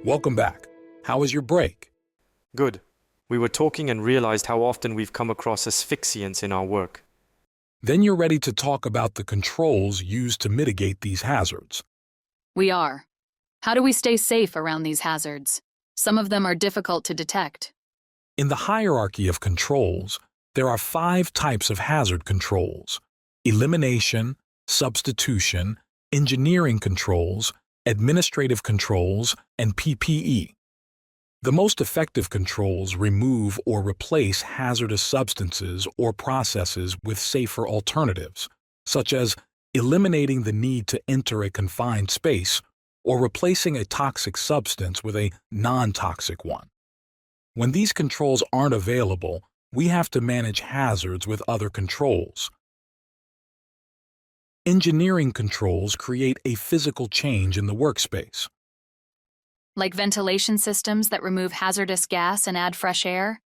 Welcome back. How was your break? Good. We were talking and realized how often we've come across asphyxiants in our work. Then you're ready to talk about the controls used to mitigate these hazards. We are. How do we stay safe around these hazards? Some of them are difficult to detect. In the hierarchy of controls, there are 5 types of hazard controls: elimination, substitution, engineering controls, administrative controls, and PPE. The most effective controls remove or replace hazardous substances or processes with safer alternatives, such as eliminating the need to enter a confined space or replacing a toxic substance with a non-toxic one. When these controls aren't available, we have to manage hazards with other controls. Engineering controls create a physical change in the workspace. Like ventilation systems that remove hazardous gas and add fresh air?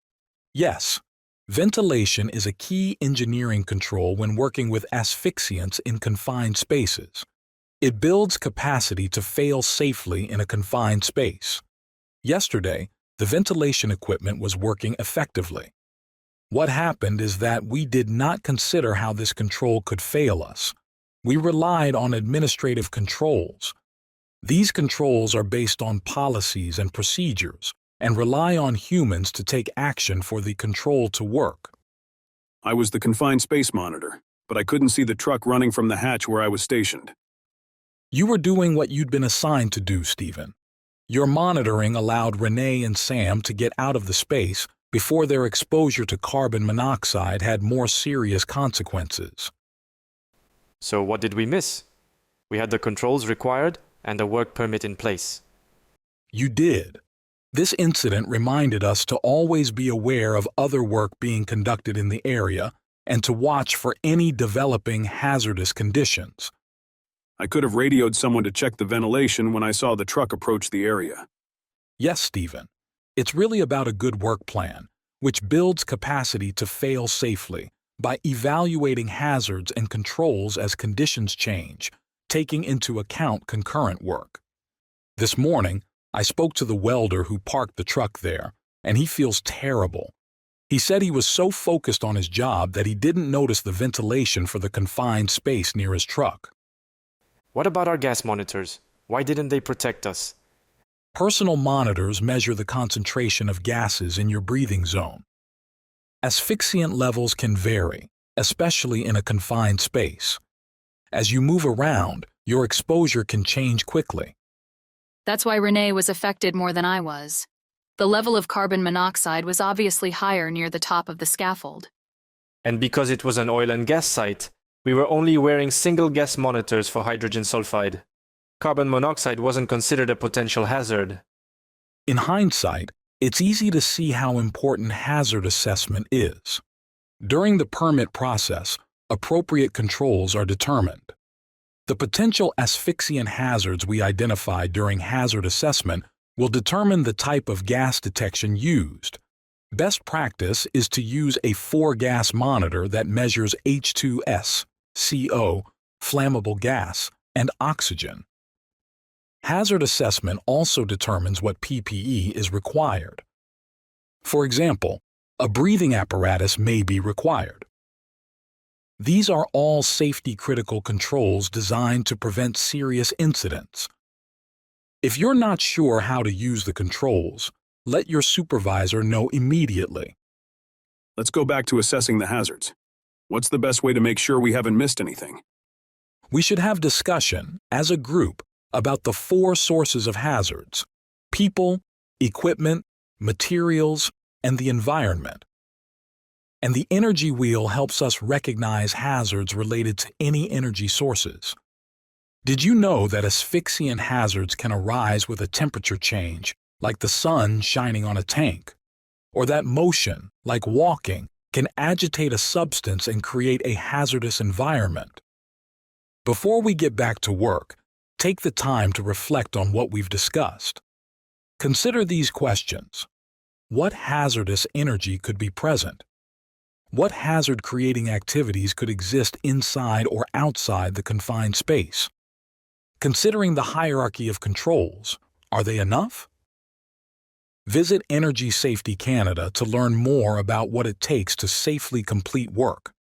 Yes, ventilation is a key engineering control when working with asphyxiants in confined spaces. It builds capacity to fail safely in a confined space. Yesterday, the ventilation equipment was working effectively. What happened is that we did not consider how this control could fail us. We relied on administrative controls. These controls are based on policies and procedures and rely on humans to take action for the control to work. I was the confined space monitor, but I couldn't see the truck running from the hatch where I was stationed. You were doing what you'd been assigned to do, Stephen. Your monitoring allowed Renee and Sam to get out of the space before their exposure to carbon monoxide had more serious consequences. So what did we miss? We had the controls required and a work permit in place. You did. This incident reminded us to always be aware of other work being conducted in the area and to watch for any developing hazardous conditions. I could have radioed someone to check the ventilation when I saw the truck approach the area. Yes, Stephen. It's really about a good work plan, which builds capacity to fail safely by evaluating hazards and controls as conditions change, taking into account concurrent work. This morning, I spoke to the welder who parked the truck there, and he feels terrible. He said he was so focused on his job that he didn't notice the ventilation for the confined space near his truck. What about our gas monitors? Why didn't they protect us? Personal monitors measure the concentration of gases in your breathing zone. Asphyxiant levels can vary, especially in a confined space. As you move around, your exposure can change quickly. That's why Renee was affected more than I was. The level of carbon monoxide was obviously higher near the top of the scaffold. And because it was an oil and gas site, we were only wearing single gas monitors for hydrogen sulfide. Carbon monoxide wasn't considered a potential hazard. In hindsight, it's easy to see how important hazard assessment is. During the permit process, appropriate controls are determined. The potential asphyxiant hazards we identify during hazard assessment will determine the type of gas detection used. Best practice is to use a 4-gas monitor that measures H2S, CO, flammable gas, and oxygen. Hazard assessment also determines what PPE is required. For example, a breathing apparatus may be required. These are all safety-critical controls designed to prevent serious incidents. If you're not sure how to use the controls, let your supervisor know immediately. Let's go back to assessing the hazards. What's the best way to make sure we haven't missed anything? We should have discussion, as a group, about the 4 sources of hazards: people, equipment, materials, and the environment. And the energy wheel helps us recognize hazards related to any energy sources. Did you know that asphyxiant hazards can arise with a temperature change, like the sun shining on a tank? Or that motion, like walking, can agitate a substance and create a hazardous environment? Before we get back to work, take the time to reflect on what we've discussed. Consider these questions. What hazardous energy could be present? What hazard-creating activities could exist inside or outside the confined space? Considering the hierarchy of controls, are they enough? Visit Energy Safety Canada to learn more about what it takes to safely complete work.